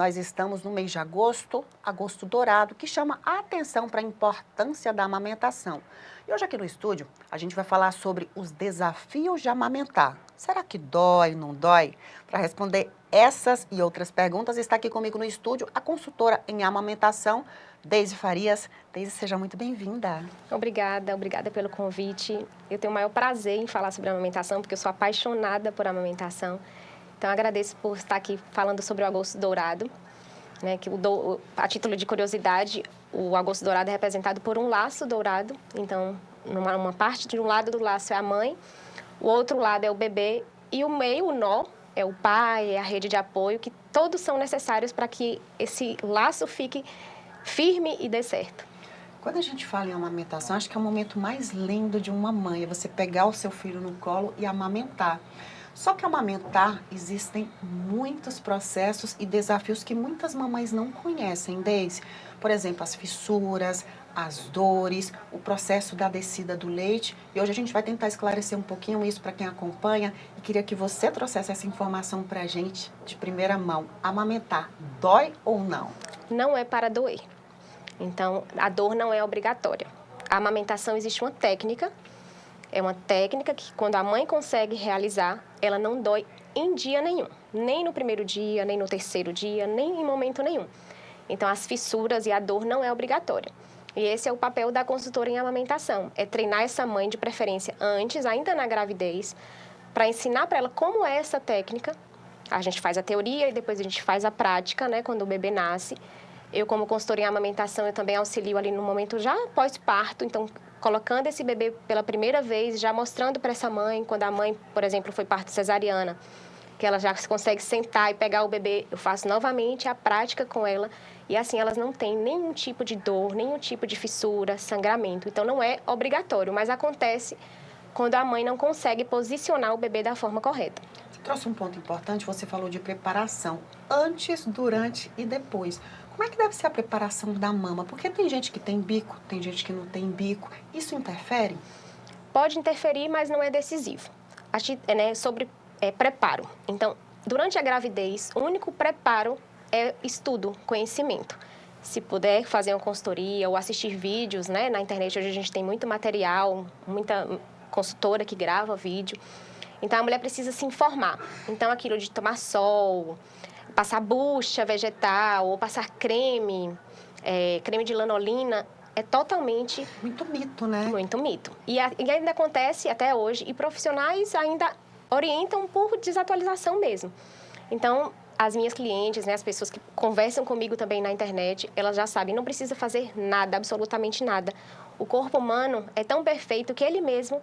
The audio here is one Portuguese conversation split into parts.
nós estamos no mês de agosto, agosto dourado, que chama a atenção para a importância da amamentação. E hoje aqui no estúdio, a gente vai falar sobre os desafios de amamentar. Será que dói, não dói? Para responder essas e outras perguntas, está aqui comigo no estúdio a consultora em amamentação, Deise Farias. Deise, seja muito bem-vinda. Obrigada pelo convite. Eu tenho o maior prazer em falar sobre amamentação, porque eu sou apaixonada por amamentação. Então, agradeço por estar aqui falando sobre o agosto dourado, né, que a título de curiosidade, o agosto dourado é representado por um laço dourado. Então, uma parte de um lado do laço é a mãe, o outro lado é o bebê e o meio, o nó, é o pai, é a rede de apoio, que todos são necessários para que esse laço fique firme e dê certo. Quando a gente fala em amamentação, acho que é o momento mais lindo de uma mãe, é você pegar o seu filho no colo e amamentar. Só que amamentar, existem muitos processos e desafios que muitas mamães não conhecem, Deise. Por exemplo, as fissuras, as dores, o processo da descida do leite. E hoje a gente vai tentar esclarecer um pouquinho isso para quem acompanha. E queria que você trouxesse essa informação para a gente de primeira mão. Amamentar, dói ou não? Não é para doer. Então, a dor não é obrigatória. A amamentação existe uma técnica. É uma técnica que, quando a mãe consegue realizar, ela não dói em dia nenhum. Nem no primeiro dia, nem no terceiro dia, nem em momento nenhum. Então, as fissuras e a dor não é obrigatória. E esse é o papel da consultora em amamentação. É treinar essa mãe, de preferência, antes, ainda na gravidez, para ensinar para ela como é essa técnica. A gente faz a teoria e depois a gente faz a prática, né, quando o bebê nasce. Eu, como consultora em amamentação, eu também auxilio ali no momento já pós-parto. Então, colocando esse bebê pela primeira vez, já mostrando para essa mãe, quando a mãe, por exemplo, foi parto cesariana, que ela já consegue sentar e pegar o bebê, eu faço novamente a prática com ela. E assim, elas não têm nenhum tipo de dor, nenhum tipo de fissura, sangramento. Então, não é obrigatório, mas acontece quando a mãe não consegue posicionar o bebê da forma correta. Você trouxe um ponto importante, você falou de preparação, antes, durante e depois. Como é que deve ser a preparação da mama? Porque tem gente que tem bico, tem gente que não tem bico. Isso interfere? Pode interferir, mas não é decisivo. Sobre preparo. Então, durante a gravidez, o único preparo é estudo, conhecimento. Se puder fazer uma consultoria ou assistir vídeos, né? Na internet hoje a gente tem muito material, muita consultora que grava vídeo. Então, a mulher precisa se informar. Então, aquilo de tomar sol, passar bucha vegetal ou passar creme de lanolina, é totalmente... Muito mito, né? Muito mito. E ainda acontece até hoje, e profissionais ainda orientam por desatualização mesmo. Então, as minhas clientes, né, as pessoas que conversam comigo também na internet, elas já sabem, não precisa fazer nada, absolutamente nada. O corpo humano é tão perfeito que ele mesmo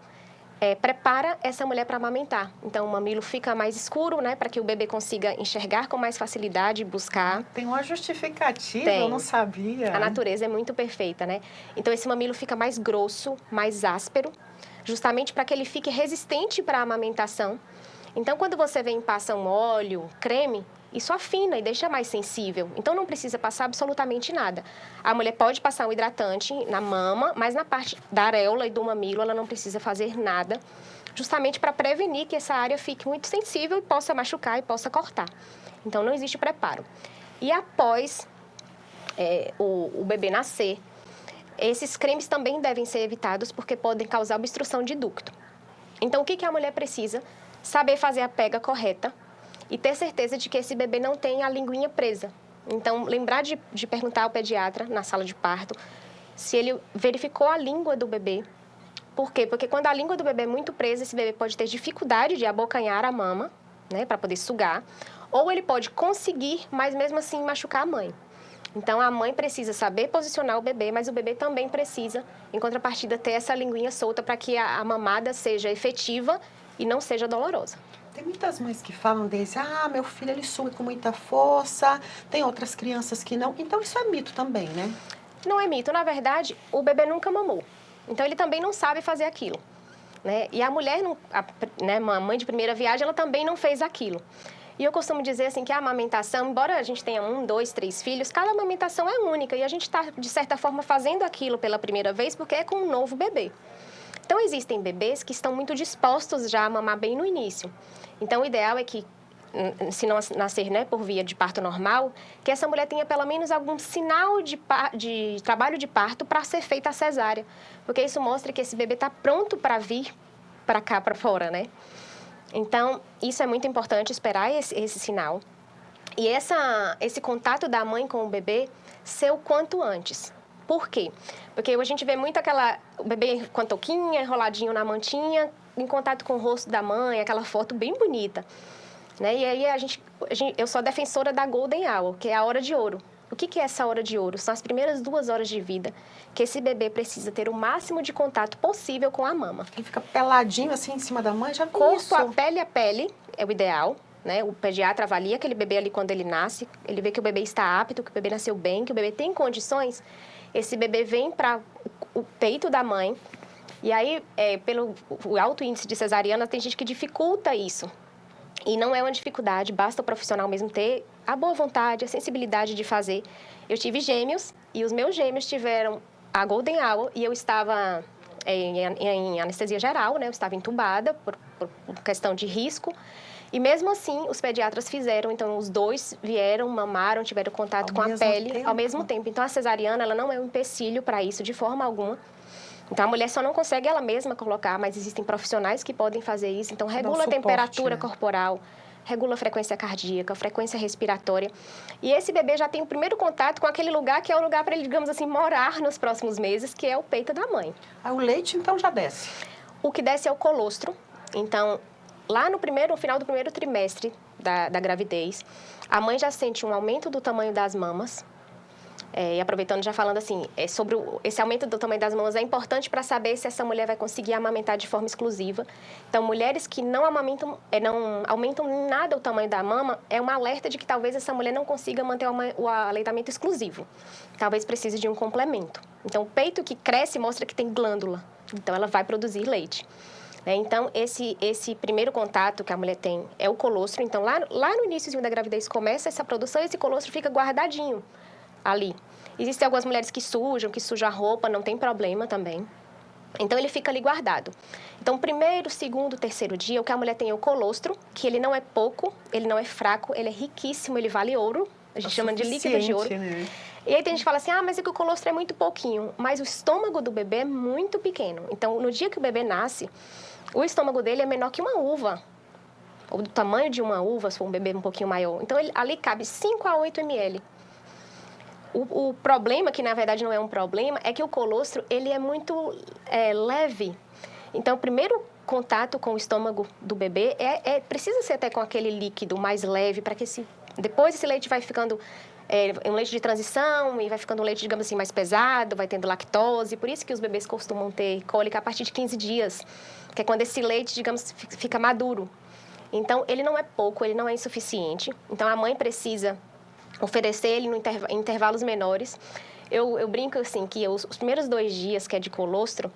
prepara essa mulher para amamentar. Então, o mamilo fica mais escuro, né, para que o bebê consiga enxergar com mais facilidade e buscar. Tem uma justificativa, eu não sabia. A natureza é muito perfeita, né? Então, esse mamilo fica mais grosso, mais áspero, justamente para que ele fique resistente para a amamentação. Então, quando você vem e passa um óleo, creme, isso afina e deixa mais sensível. Então, não precisa passar absolutamente nada. A mulher pode passar um hidratante na mama, mas na parte da areola e do mamilo, ela não precisa fazer nada, justamente para prevenir que essa área fique muito sensível e possa machucar e possa cortar. Então, não existe preparo. E após o bebê nascer, esses cremes também devem ser evitados porque podem causar obstrução de ducto. Então, o que a mulher precisa? Saber fazer a pega correta e ter certeza de que esse bebê não tem a linguinha presa. Então, lembrar de perguntar ao pediatra na sala de parto se ele verificou a língua do bebê. Por quê? Porque quando a língua do bebê é muito presa, esse bebê pode ter dificuldade de abocanhar a mama, né, para poder sugar, ou ele pode conseguir, mas mesmo assim machucar a mãe. Então, a mãe precisa saber posicionar o bebê, mas o bebê também precisa, em contrapartida, ter essa linguinha solta para que a mamada seja efetiva e não seja dolorosa. Tem muitas mães que falam desse, meu filho ele suga com muita força, tem outras crianças que não. Então, isso é mito também, né? Não é mito. Na verdade, o bebê nunca mamou. Então, ele também não sabe fazer aquilo, né? E a mulher, uma mãe de primeira viagem, ela também não fez aquilo. E eu costumo dizer assim que a amamentação, embora a gente tenha 1, 2, 3 filhos, cada amamentação é única e a gente está, de certa forma, fazendo aquilo pela primeira vez porque é com um novo bebê. Então, existem bebês que estão muito dispostos já a mamar bem no início. Então, o ideal é que se não nascer, né, por via de parto normal, que essa mulher tenha pelo menos algum sinal de trabalho de parto para ser feita a cesárea. Porque isso mostra que esse bebê está pronto para vir para cá, para fora, né? Então, isso é muito importante, esperar esse sinal. E esse contato da mãe com o bebê ser o quanto antes. Por quê? Porque a gente vê muito o bebê com a touquinha, enroladinho na mantinha, em contato com o rosto da mãe, aquela foto bem bonita. Né? E aí eu sou defensora da Golden Hour, que é a hora de ouro. O que é essa hora de ouro? São as primeiras 2 horas de vida que esse bebê precisa ter o máximo de contato possível com a mama. Ele fica peladinho assim em cima da mãe, já vi isso. A pele é o ideal, né? O pediatra avalia aquele bebê ali quando ele nasce, ele vê que o bebê está apto, que o bebê nasceu bem, que o bebê tem condições. Esse bebê vem para o peito da mãe e aí, pelo alto índice de cesariana, tem gente que dificulta isso. E não é uma dificuldade, basta o profissional mesmo ter a boa vontade, a sensibilidade de fazer. Eu tive gêmeos e os meus gêmeos tiveram a Golden Hour e eu estava em anestesia geral, né? Eu estava entubada por questão de risco. E mesmo assim, os pediatras fizeram, então os 2 vieram, mamaram, tiveram contato com a pele ao mesmo tempo. Então a cesariana, ela não é um empecilho para isso de forma alguma. Então, a mulher só não consegue ela mesma colocar, mas existem profissionais que podem fazer isso. Então, regula a temperatura corporal, regula a frequência cardíaca, a frequência respiratória. E esse bebê já tem o primeiro contato com aquele lugar que é o lugar para ele, digamos assim, morar nos próximos meses, que é o peito da mãe. Aí o leite, então, já desce? O que desce é o colostro. Então, lá no final do primeiro trimestre da gravidez, a mãe já sente um aumento do tamanho das mamas. E aproveitando, já falando assim, sobre esse aumento do tamanho das mamas é importante para saber se essa mulher vai conseguir amamentar de forma exclusiva. Então, mulheres que não amamentam, não aumentam em nada o tamanho da mama, é um alerta de que talvez essa mulher não consiga manter o aleitamento exclusivo. Talvez precise de um complemento. Então, o peito que cresce mostra que tem glândula. Então, ela vai produzir leite. Então, esse primeiro contato que a mulher tem é o colostro. Então, lá no início da gravidez começa essa produção e esse colostro fica guardadinho ali. Existem algumas mulheres que sujam a roupa, não tem problema também. Então, ele fica ali guardado. Então, primeiro, segundo, terceiro dia, o que a mulher tem é o colostro, que ele não é pouco, ele não é fraco, ele é riquíssimo, ele vale ouro. A gente chama de líquido de ouro. Né? E aí tem gente que fala assim, mas é que o colostro é muito pouquinho. Mas o estômago do bebê é muito pequeno. Então, no dia que o bebê nasce, o estômago dele é menor que uma uva. Ou do tamanho de uma uva, se for um bebê um pouquinho maior. Então, ali cabe 5 a 8 ml. O problema, que na verdade não é um problema, é que o colostro, ele é muito leve. Então, o primeiro contato com o estômago do bebê precisa ser até com aquele líquido mais leve, para que depois esse leite vai ficando um leite de transição e vai ficando um leite, digamos assim, mais pesado, vai tendo lactose. Por isso que os bebês costumam ter cólica a partir de 15 dias, que é quando esse leite, digamos, fica maduro. Então, ele não é pouco, ele não é insuficiente. Então, a mãe precisa oferecer ele em intervalos menores. Eu brinco assim que os primeiros 2 dias, que é de colostro,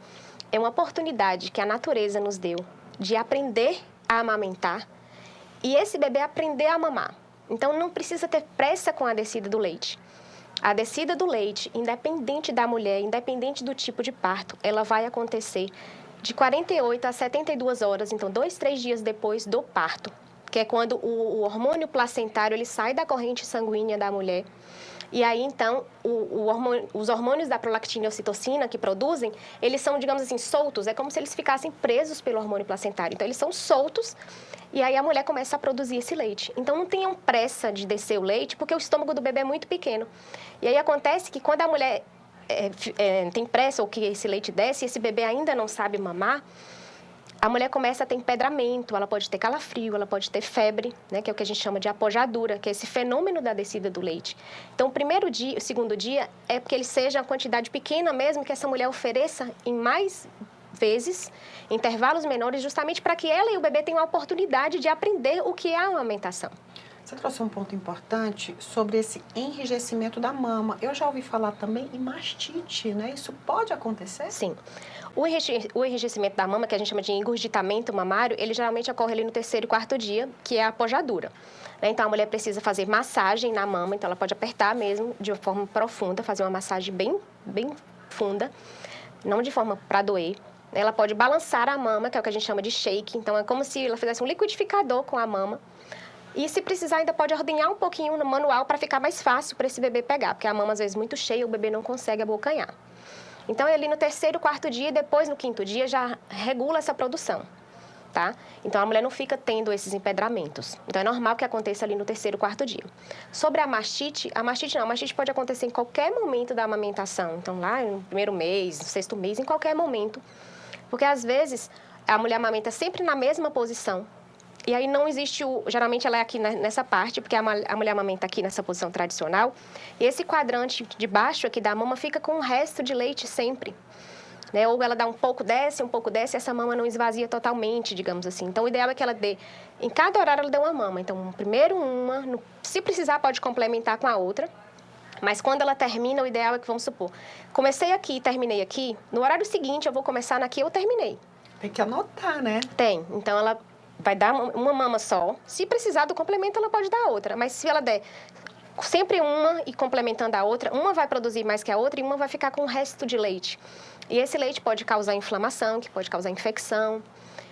é uma oportunidade que a natureza nos deu de aprender a amamentar e esse bebê aprender a mamar. Então, não precisa ter pressa com a descida do leite. A descida do leite, independente da mulher, independente do tipo de parto, ela vai acontecer de 48 a 72 horas, então 2, 3 dias depois do parto, que é quando o hormônio placentário ele sai da corrente sanguínea da mulher. E aí, então, os hormônios da prolactina e ocitocina que produzem, eles são, digamos assim, soltos. É como se eles ficassem presos pelo hormônio placentário. Então, eles são soltos e aí a mulher começa a produzir esse leite. Então, não tenham pressa de descer o leite, porque o estômago do bebê é muito pequeno. E aí acontece que quando a mulher tem pressa ou que esse leite desce e esse bebê ainda não sabe mamar, a mulher começa a ter empedramento, ela pode ter calafrio, ela pode ter febre, né, que é o que a gente chama de apojadura, que é esse fenômeno da descida do leite. Então, o segundo dia, é porque ele seja a quantidade pequena mesmo, que essa mulher ofereça em mais vezes, intervalos menores, justamente para que ela e o bebê tenham a oportunidade de aprender o que é a amamentação. Você trouxe um ponto importante sobre esse enrijecimento da mama. Eu já ouvi falar também em mastite, né? Isso pode acontecer? Sim. O enrijecimento da mama, que a gente chama de engurgitamento mamário, ele geralmente ocorre ali no 3º e 4º dia, que é a apojadura. Então, a mulher precisa fazer massagem na mama, então ela pode apertar mesmo de uma forma profunda, fazer uma massagem bem, bem funda, não de forma para doer. Ela pode balançar a mama, que é o que a gente chama de shake, então é como se ela fizesse um liquidificador com a mama, E se precisar, ainda pode ordenhar um pouquinho no manual para ficar mais fácil para esse bebê pegar, porque a mama às vezes muito cheia, o bebê não consegue abocanhar. Então, ali no terceiro, quarto dia e depois no quinto dia já regula essa produção, tá? Então, a mulher não fica tendo esses empedramentos. Então, é normal que aconteça ali no terceiro, quarto dia. Sobre a mastite não. A mastite pode acontecer em qualquer momento da amamentação. Então, lá no primeiro mês, no sexto mês, em qualquer momento. Porque, às vezes, a mulher amamenta sempre na mesma posição. E aí não existe geralmente ela é aqui nessa parte, porque a mulher amamenta aqui nessa posição tradicional. E esse quadrante de baixo aqui da mama fica com o resto de leite sempre. Né? Ou ela dá um pouco desce, e essa mama não esvazia totalmente, digamos assim. Então, o ideal é que ela dê, em cada horário ela dê uma mama. Então, primeiro uma, se precisar pode complementar com a outra. Mas quando ela termina, o ideal é que, vamos supor, comecei aqui e terminei aqui, no horário seguinte eu vou começar naqui eu terminei. Tem que anotar, né? Tem. Então, ela vai dar uma mama só. Se precisar do complemento, ela pode dar outra. Mas se ela der sempre uma e complementando a outra, uma vai produzir mais que a outra e uma vai ficar com o resto de leite. E esse leite pode causar inflamação, que pode causar infecção.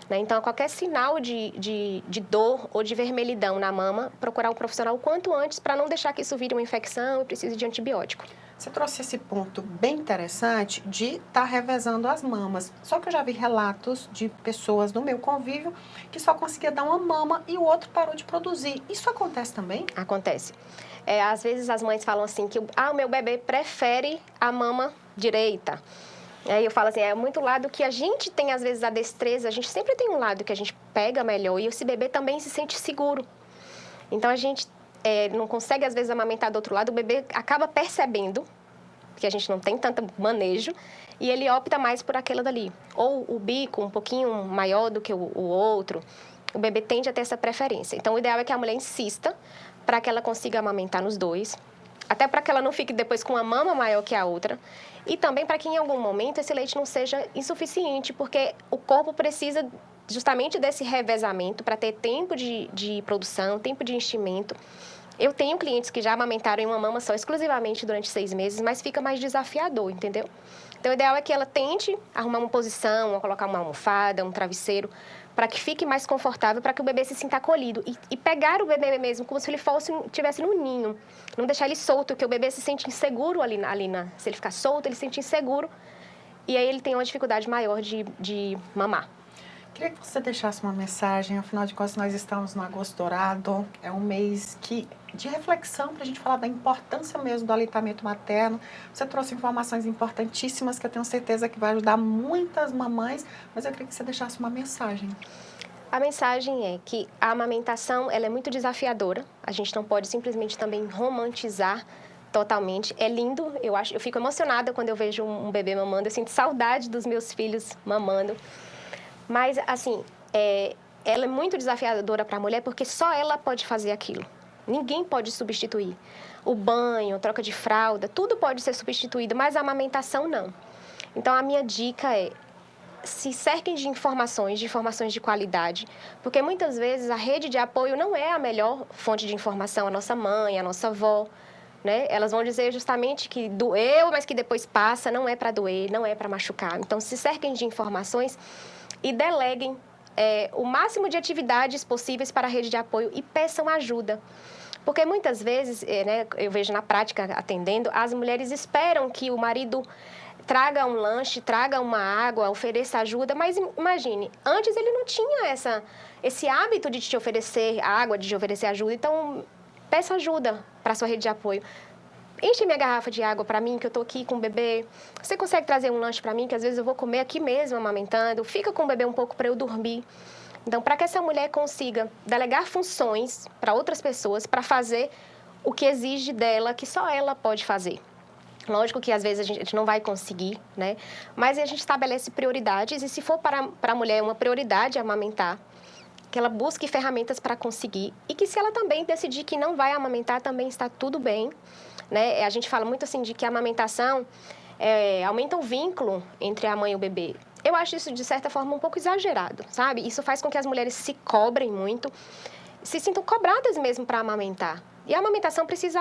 Né? Então, qualquer sinal de dor ou de vermelhidão na mama, procurar um profissional o quanto antes para não deixar que isso vire uma infecção e precise de antibiótico. Você trouxe esse ponto bem interessante de estar revezando as mamas. Só que eu já vi relatos de pessoas no meu convívio que só conseguia dar uma mama e o outro parou de produzir. Isso acontece também? Acontece. Às vezes as mães falam assim que o meu bebê prefere a mama direita. Aí eu falo assim, é muito lado que a gente tem às vezes a destreza, a gente sempre tem um lado que a gente pega melhor e esse bebê também se sente seguro. Então a gente não consegue às vezes amamentar do outro lado, o bebê acaba percebendo que a gente não tem tanto manejo e ele opta mais por aquela dali. Ou o bico um pouquinho maior do que o outro, o bebê tende a ter essa preferência. Então o ideal é que a mulher insista para que ela consiga amamentar nos dois, até para que ela não fique depois com uma mama maior que a outra. E também para que em algum momento esse leite não seja insuficiente, porque o corpo precisa justamente desse revezamento para ter tempo de produção, tempo de enchimento. Eu tenho clientes que já amamentaram em uma mama só exclusivamente durante 6 meses, mas fica mais desafiador, entendeu? Então, o ideal é que ela tente arrumar uma posição, ou colocar uma almofada, um travesseiro, para que fique mais confortável, para que o bebê se sinta acolhido. E pegar o bebê mesmo, como se ele estivesse no ninho. Não deixar ele solto, porque o bebê se sente inseguro se ele ficar solto, ele se sente inseguro. E aí ele tem uma dificuldade maior de mamar. Queria que você deixasse uma mensagem, afinal de contas nós estamos no agosto dourado, é um mês de reflexão para a gente falar da importância mesmo do aleitamento materno. Você trouxe informações importantíssimas que eu tenho certeza que vai ajudar muitas mamães, mas eu queria que você deixasse uma mensagem. A mensagem é que a amamentação ela é muito desafiadora, a gente não pode simplesmente também romantizar totalmente. É lindo, eu fico emocionada quando eu vejo um bebê mamando, eu sinto saudade dos meus filhos mamando. Mas, assim, ela é muito desafiadora para a mulher porque só ela pode fazer aquilo. Ninguém pode substituir. O banho, troca de fralda, tudo pode ser substituído, mas a amamentação não. Então, a minha dica é se cerquem de informações de qualidade, porque muitas vezes a rede de apoio não é a melhor fonte de informação, a nossa mãe, a nossa avó. Né? Elas vão dizer justamente que doeu, mas que depois passa, não é para doer, não é para machucar. Então, se cerquem de informações e deleguem o máximo de atividades possíveis para a rede de apoio e peçam ajuda. Porque muitas vezes, né, eu vejo na prática atendendo, as mulheres esperam que o marido traga um lanche, traga uma água, ofereça ajuda, mas imagine, antes ele não tinha esse hábito de te oferecer água, de te oferecer ajuda, então peça ajuda para a sua rede de apoio. Enche minha garrafa de água para mim, que eu estou aqui com o bebê. Você consegue trazer um lanche para mim, que às vezes eu vou comer aqui mesmo, amamentando. Fica com o bebê um pouco para eu dormir. Então, para que essa mulher consiga delegar funções para outras pessoas, para fazer o que exige dela, que só ela pode fazer. Lógico que às vezes a gente não vai conseguir, né? Mas a gente estabelece prioridades e se for para a mulher uma prioridade amamentar, que ela busque ferramentas para conseguir e que se ela também decidir que não vai amamentar, também está tudo bem. Né? A gente fala muito assim de que a amamentação aumenta o vínculo entre a mãe e o bebê. Eu acho isso, de certa forma, um pouco exagerado, sabe? Isso faz com que as mulheres se cobrem muito, se sintam cobradas mesmo para amamentar. E a amamentação precisa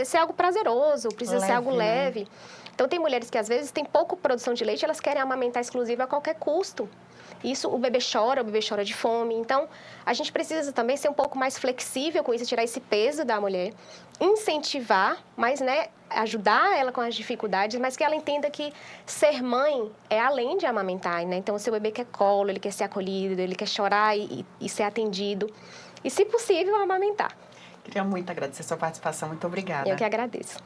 ser algo prazeroso, precisa ser algo leve. Né? Então, tem mulheres que, às vezes, têm pouca produção de leite, elas querem amamentar exclusiva a qualquer custo. Isso, o bebê chora de fome. Então, a gente precisa também ser um pouco mais flexível com isso, tirar esse peso da mulher, incentivar, mas, né, ajudar ela com as dificuldades, mas que ela entenda que ser mãe é além de amamentar, né? Então, o seu bebê quer colo, ele quer ser acolhido, ele quer chorar e ser atendido. E, se possível, amamentar. Queria muito agradecer a sua participação. Muito obrigada. Eu que agradeço.